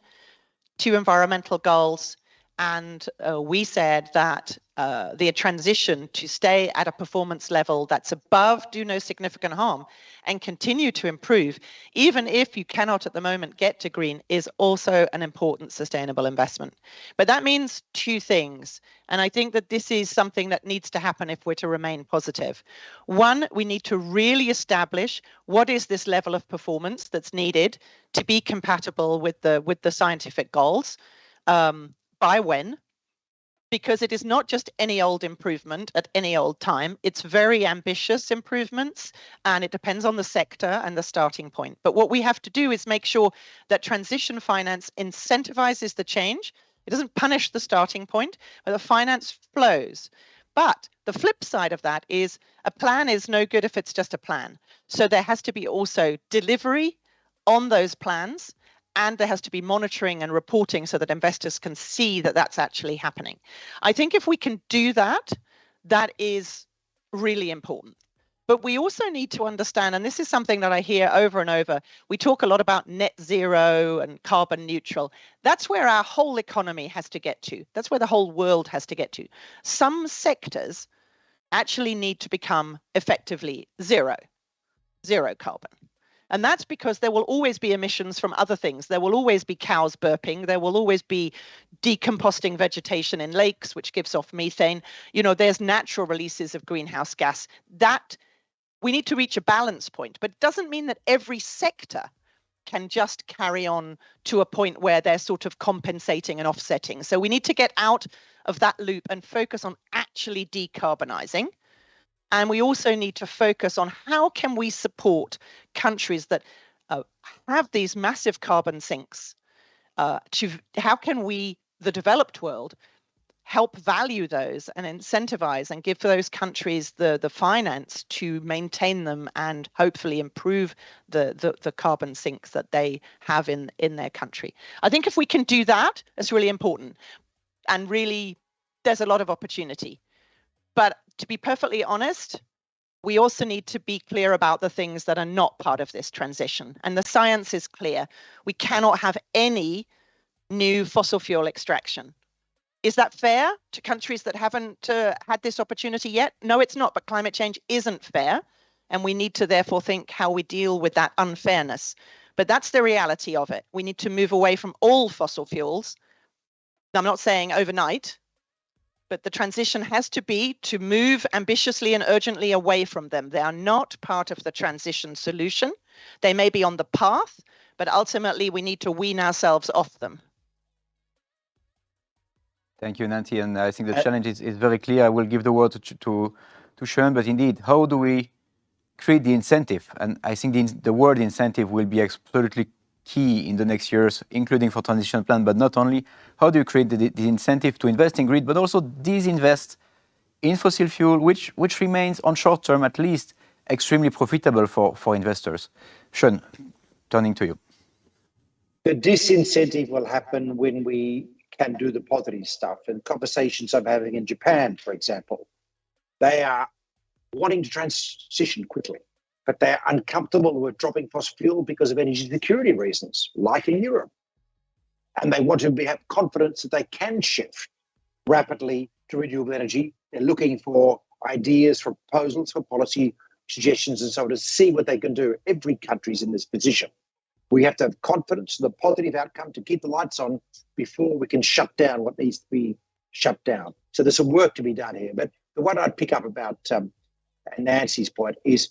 to environmental goals. And we said that the transition to stay at a performance level that's above do no significant harm and continue to improve, even if you cannot at the moment get to green, is also an important sustainable investment. But that means two things. And I think that this is something that needs to happen if we're to remain positive. One, we need to really establish what is this level of performance that's needed to be compatible with the scientific goals. By when? Because it is not just any old improvement at any old time. It's very ambitious improvements, and it depends on the sector and the starting point. But what we have to do is make sure that transition finance incentivizes the change. It doesn't punish the starting point, but the finance flows. But the flip side of that is a plan is no good if it's just a plan. So there has to be also delivery on those plans, and there has to be monitoring and reporting so that investors can see that that's actually happening. I think if we can do that, that is really important. But we also need to understand, and this is something that I hear over and over, we talk a lot about net zero and carbon neutral. That's where our whole economy has to get to. That's where the whole world has to get to. Some sectors actually need to become effectively zero carbon. And that's because there will always be emissions from other things. There will always be cows burping. There will always be decomposting vegetation in lakes, which gives off methane. You know, there's natural releases of greenhouse gas. That we need to reach a balance point, but it doesn't mean that every sector can just carry on to a point where they're sort of compensating and offsetting. So we need to get out of that loop and focus on actually decarbonizing. And we also need to focus on how can we support countries that have these massive carbon sinks. How can we, the developed world, help value those and incentivize and give those countries the finance to maintain them and hopefully improve the carbon sinks that they have in their country. I think if we can do that, it's really important. And really, there's a lot of opportunity. But to be perfectly honest, we also need to be clear about the things that are not part of this transition. And the science is clear. We cannot have any new fossil fuel extraction. Is that fair to countries that haven't had this opportunity yet? No, it's not. But climate change isn't fair. And we need to therefore think how we deal with that unfairness. But that's the reality of it. We need to move away from all fossil fuels. I'm not saying overnight, but the transition has to be to move ambitiously and urgently away from them. They are not part of the transition solution. They may be on the path, but ultimately we need to wean ourselves off them. Thank you, Nancy. And I think the challenge is very clear. I will give the word to Sean, but indeed, how do we create the incentive? And I think the word incentive will be absolutely key in the next years, including for transition plan, but not only? How do you create the incentive to invest in grid, but also disinvest in fossil fuel, which remains on short term at least extremely profitable for investors? Sean, turning to you. The disincentive will happen when we can do the positive stuff. And conversations I'm having in Japan, for example, they are wanting to transition quickly, but they're uncomfortable with dropping fossil fuel because of energy security reasons, like in Europe. And they want to have confidence that they can shift rapidly to renewable energy. They're looking for ideas, for proposals, for policy suggestions, and so on to see what they can do. Every country's in this position. We have to have confidence in the positive outcome to keep the lights on before we can shut down what needs to be shut down. So there's some work to be done here. But the one I'd pick up about Nancy's point is,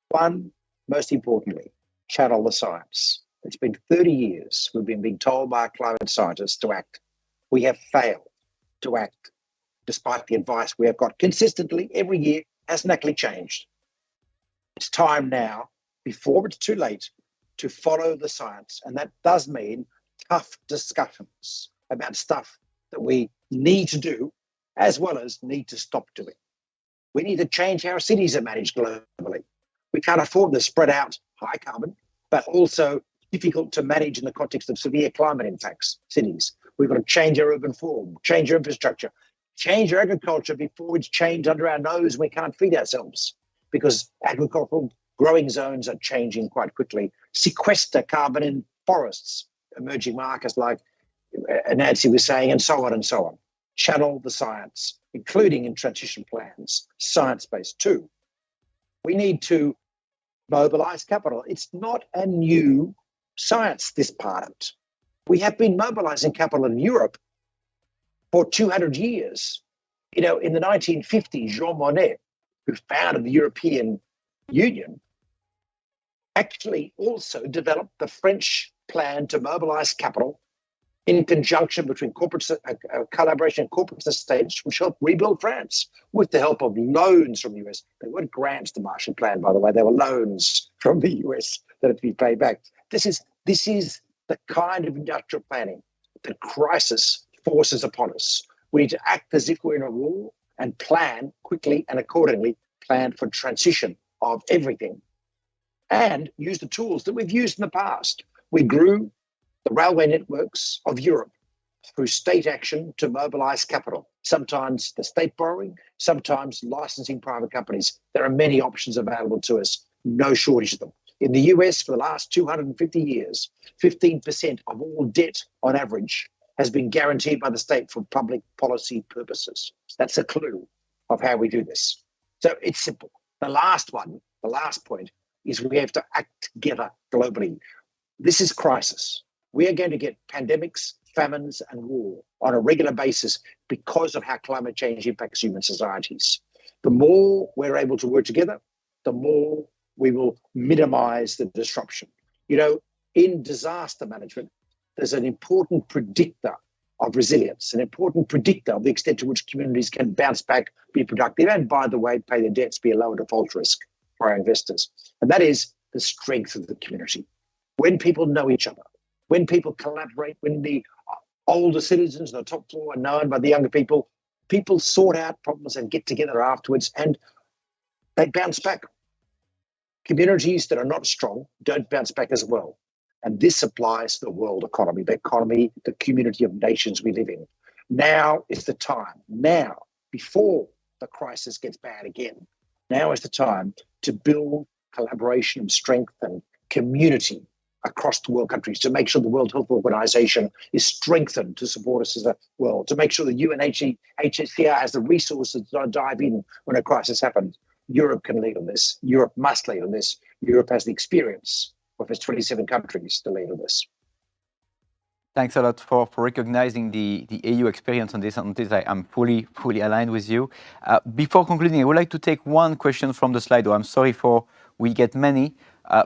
one, most importantly, channel the science. It's been 30 years we've been being told by our climate scientists to act. We have failed to act despite the advice we have got consistently every year. Hasn't actually changed. It's time now, before it's too late, to follow the science. And that does mean tough discussions about stuff that we need to do, as well as need to stop doing. We need to change how our cities are managed globally. We can't afford to spread out high carbon, but also difficult to manage in the context of severe climate impacts, cities. We've got to change our urban form, change our infrastructure, change our agriculture before it's changed under our nose. We can't feed ourselves because agricultural growing zones are changing quite quickly. Sequester carbon in forests, emerging markets like Nancy was saying, and so on and so on. Channel the science, including in transition plans, science-based too. We need to mobilize capital. It's not a new science, this part of it. We have been mobilizing capital in Europe for 200 years. You know, in the 1950s, Jean Monnet, who founded the European Union, actually also developed the French plan to mobilize capital in conjunction between collaboration and corporate states, which helped rebuild France with the help of loans from the US. They weren't grants, the Marshall Plan, by the way. They were loans from the US that had to be paid back. This is the kind of industrial planning that crisis forces upon us. We need to act as if we're in a war and plan quickly and accordingly, plan for transition of everything, and use the tools that we've used in the past. We grew the railway networks of Europe through state action to mobilize capital, sometimes the state borrowing, sometimes licensing private companies. There are many options available to us, no shortage of them. In the US, for the last 250 years, 15% of all debt on average has been guaranteed by the state for public policy purposes. That's a clue of how we do this. So it's simple. The last point is we have to act together globally. This is crisis. We are going to get pandemics, famines, and war on a regular basis because of how climate change impacts human societies. The more we're able to work together, the more we will minimize the disruption. You know, in disaster management, there's an important predictor of resilience, an important predictor of the extent to which communities can bounce back, be productive, and, by the way, pay their debts, be a lower default risk for our investors. And that is the strength of the community. When people know each other, when people collaborate, when the older citizens on the top floor are known by the younger people, people sort out problems and get together afterwards, and they bounce back. Communities that are not strong don't bounce back as well. And this applies to the world economy, the community of nations we live in. Now is the time, now, before the crisis gets bad again, now is the time to build collaboration and strength and community across the world countries, to make sure the World Health Organization is strengthened to support us as a world, to make sure the UNHCR has the resources to dive in when a crisis happens. Europe can lead on this. Europe must lead on this. Europe has the experience of its 27 countries to lead on this. Thanks a lot for recognizing the EU experience on this. I'm fully aligned with you. Before concluding, I would like to take one question from the slide. I'm sorry we get many,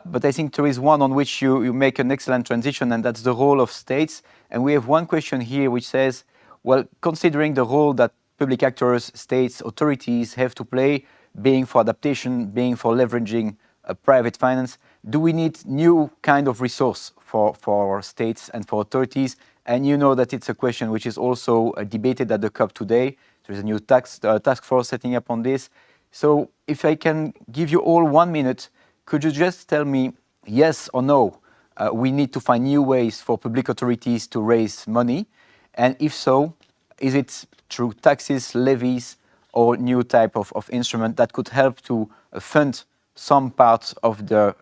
but I think there is one on which you make an excellent transition, and that's the role of states. And we have one question here which says, well, considering the role that public actors, states, authorities have to play, being for adaptation, being for leveraging private finance, do we need new kind of resource for states and for authorities? And you know that it's a question which is also debated at the COP today. There is a new task force setting up on this. So if I can give you all 1 minute, could you just tell me yes or no? We need to find new ways for public authorities to raise money. And if so, is it through taxes, levies, or new type of instrument that could help to fund some parts of the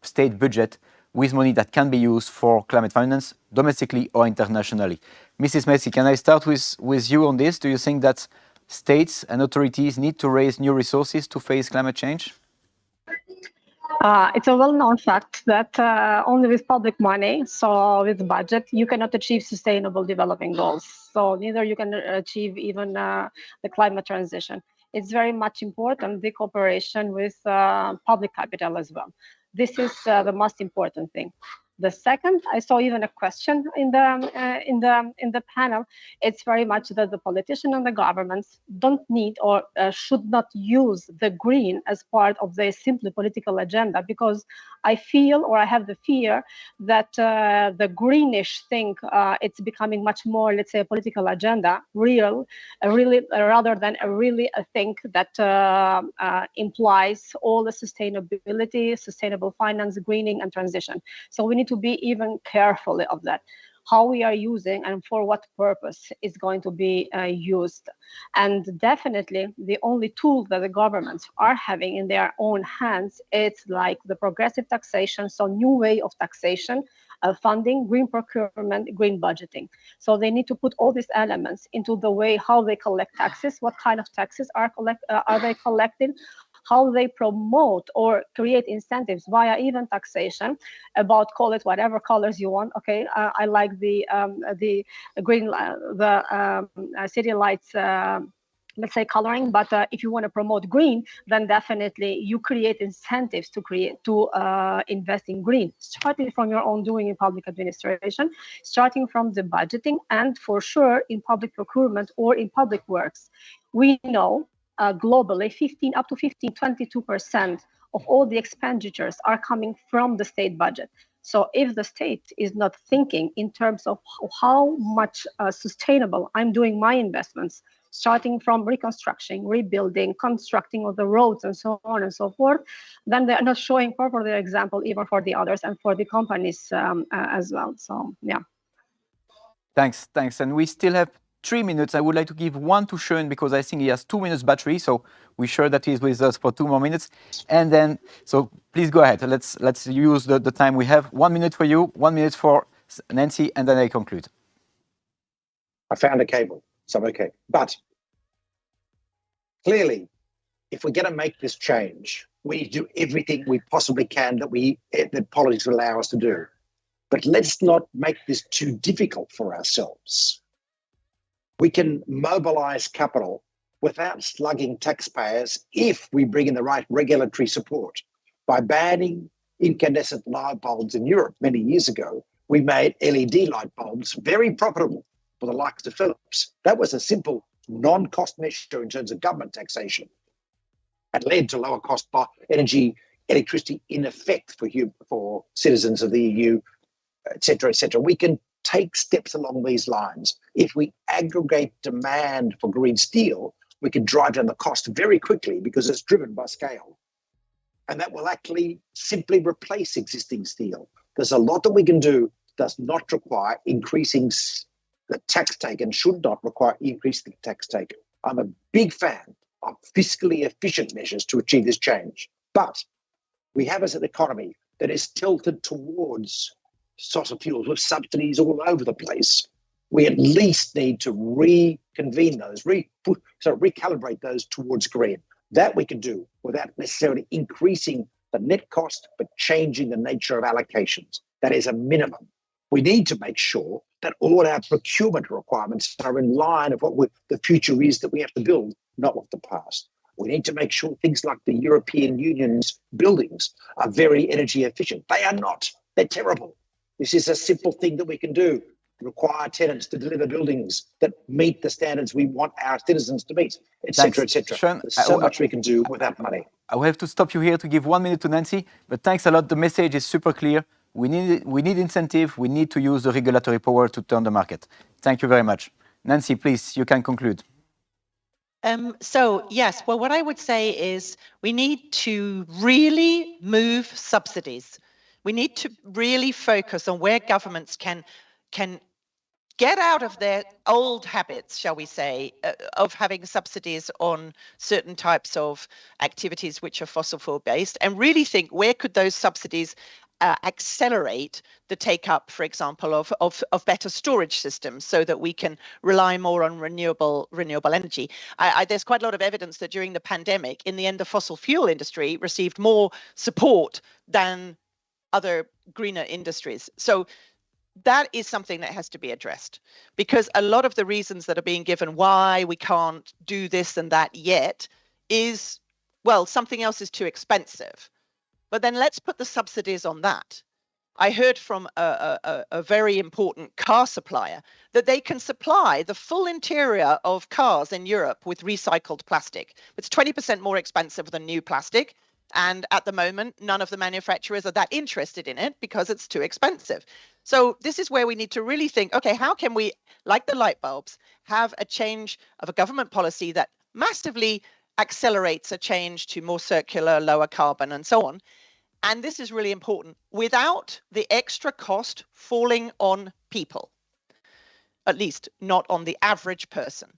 state budget with money that can be used for climate finance, domestically or internationally? Mrs. Messi, can I start with you on this? Do you think that states and authorities need to raise new resources to face climate change? It's a well-known fact that only with public money, so with the budget, you cannot achieve sustainable development goals. So neither you can achieve even the climate transition. It's very much important, the cooperation with public capital as well. This is the most important thing. The second, I saw even a question in the panel. It's very much that the politicians and the governments don't need or should not use the green as part of their simply political agenda, because I feel, or I have the fear, that the greenish thing it's becoming much more, let's say, a political agenda, really, rather than a thing that implies all the sustainability, sustainable finance, greening, and transition. So we need to be even careful of that, how we are using and for what purpose is going to be used. And definitely the only tool that the governments are having in their own hands, it's like the progressive taxation, so new way of taxation, funding, green procurement, green budgeting. So they need to put all these elements into the way how they collect taxes, what kind of taxes are they collecting, how they promote or create incentives via even taxation about, call it whatever colors you want. Okay, I like the green, city lights, let's say coloring, but if you want to promote green, then definitely you create incentives to invest in green, starting from your own doing in public administration, starting from the budgeting, and for sure in public procurement or in public works. We know globally, 22% of all the expenditures are coming from the state budget. So if the state is not thinking in terms of how much sustainable I'm doing my investments, starting from reconstruction, rebuilding, constructing of the roads, and so on and so forth, then they're not showing properly example even for the others and for the companies as well. So, yeah. Thanks. And we still have 3 minutes. I would like to give one to Sean because I think he has 2 minutes battery. So we're sure that he's with us for 2 more minutes. And then, so please go ahead. Let's use the time we have. 1 minute for you, 1 minute for Nancy, and then I conclude. I found a cable, so I'm okay. But clearly, if we're going to make this change, we need to do everything we possibly can that politics will allow us to do. But let's not make this too difficult for ourselves. We can mobilize capital without slugging taxpayers if we bring in the right regulatory support. By banning incandescent light bulbs in Europe many years ago, we made LED light bulbs very profitable for the likes of Philips. That was a simple non-cost measure in terms of government taxation. It led to lower cost electricity in effect for citizens of the EU, et cetera, et cetera. We can take steps along these lines. If we aggregate demand for green steel, we can drive down the cost very quickly because it's driven by scale. And that will actually simply replace existing steel. There's a lot that we can do, does not require increasing the tax take and should not require increasing the tax take. I'm a big fan of fiscally efficient measures to achieve this change. But we have as an economy that is tilted towards fossil fuels with subsidies all over the place. We at least need to reconvene those, recalibrate those towards green. That we can do without necessarily increasing the net cost, but changing the nature of allocations. That is a minimum. We need to make sure that all our procurement requirements are in line of what the future is that we have to build, not with the past. We need to make sure things like the European Union's buildings are very energy efficient. They are not. They're terrible. This is a simple thing that we can do. require tenants to deliver buildings that meet the standards we want our citizens to meet, Thanks, etc., etc. Sean. There's so much we can do without money. I will have to stop you here to give 1 minute to Nancy, but thanks a lot. The message is super clear. We need incentive. We need to use the regulatory power to turn the market. Thank you very much. Nancy, please, you can conclude. So yes, well, what I would say is we need to really move subsidies. We need to really focus on where governments can get out of their old habits, shall we say, of having subsidies on certain types of activities which are fossil fuel based, and really think where could those subsidies accelerate the take up, for example, of better storage systems, so that we can rely more on renewable energy. There's quite a lot of evidence that during the pandemic, in the end, the fossil fuel industry received more support than other greener industries. So that is something that has to be addressed, because a lot of the reasons that are being given why we can't do this and that yet is, well, something else is too expensive. But then let's put the subsidies on that. I heard from a very important car supplier that they can supply the full interior of cars in Europe with recycled plastic. It's 20% more expensive than new plastic. And at the moment, none of the manufacturers are that interested in it because it's too expensive. So this is where we need to really think, okay, how can we, like the light bulbs, have a change of a government policy that massively accelerates a change to more circular, lower carbon, and so on. And this is really important, without the extra cost falling on people, at least not on the average person,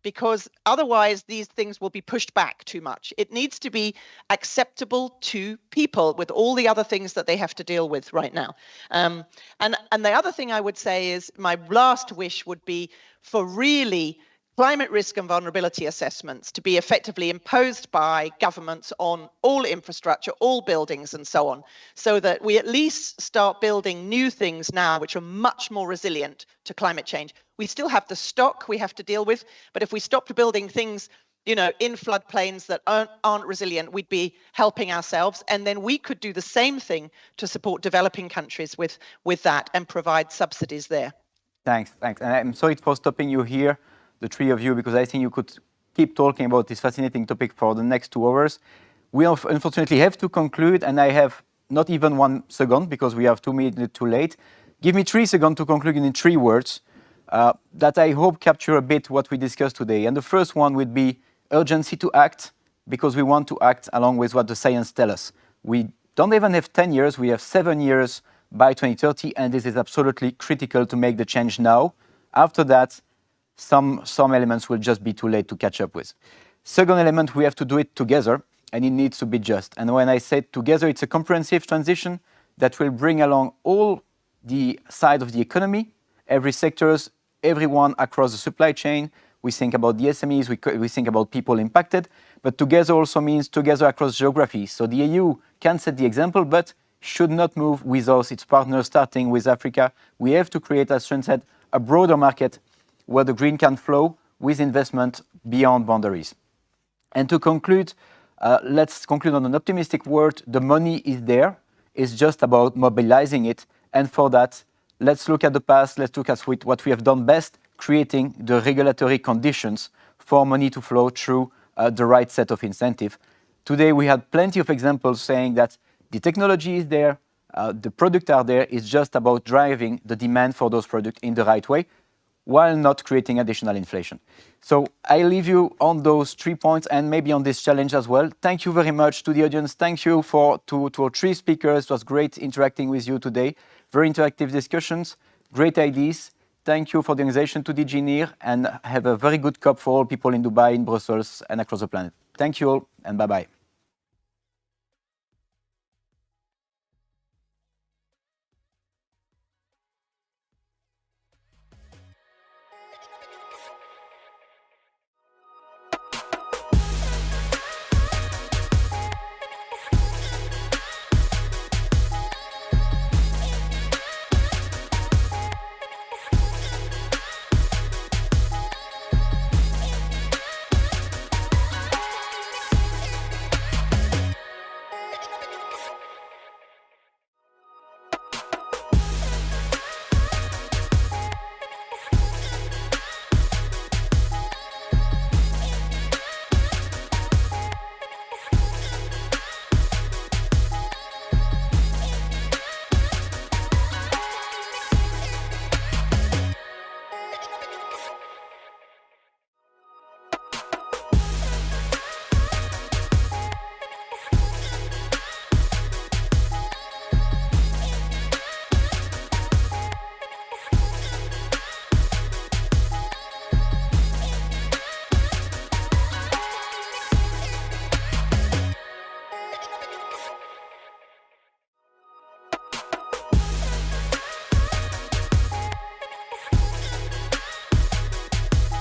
because otherwise these things will be pushed back too much. It needs to be acceptable to people with all the other things that they have to deal with right now. And the other thing I would say is, my last wish would be for really climate risk and vulnerability assessments to be effectively imposed by governments on all infrastructure, all buildings, and so on, so that we at least start building new things now which are much more resilient to climate change. We still have the stock we have to deal with, but if we stopped building things, you know, in floodplains that aren't resilient, we'd be helping ourselves, and then we could do the same thing to support developing countries with that and provide subsidies there. Thanks. And I'm sorry for stopping you here, the three of you, because I think you could keep talking about this fascinating topic for the next 2 hours. We unfortunately have to conclude, and I have not even 1 second because we have 2 minutes too late. Give me 3 seconds to conclude in 3 words that I hope capture a bit what we discussed today. And the first one would be urgency to act, because we want to act along with what the science tells us. We don't even have 10 years, we have 7 years by 2030, and this is absolutely critical to make the change now. After that, some elements will just be too late to catch up with. Second element, we have to do it together, and it needs to be just. And when I say together, it's a comprehensive transition that will bring along all the sides of the economy, every sectors, everyone across the supply chain. We think about the SMEs, we think about people impacted, but together also means together across geographies. So the EU can set the example, but should not move without its partners, starting with Africa. We have to create, as Sean said, a broader market where the green can flow with investment beyond boundaries. And to conclude, let's conclude on an optimistic word. The money is there. It's just about mobilizing it. And for that, let's look at the past. Let's look at what we have done best, creating the regulatory conditions for money to flow through the right set of incentive. Today, we had plenty of examples saying that the technology is there, the products are there. It's just about driving the demand for those products in the right way, while not creating additional inflation. So I leave you on those 3 points and maybe on this challenge as well. Thank you very much to the audience. Thank you to our 3 speakers. It was great interacting with you today. Very interactive discussions, great ideas. Thank you for the organization to DG NIR, and have a very good COP for all people in Dubai, in Brussels, and across the planet. Thank you all, and bye-bye.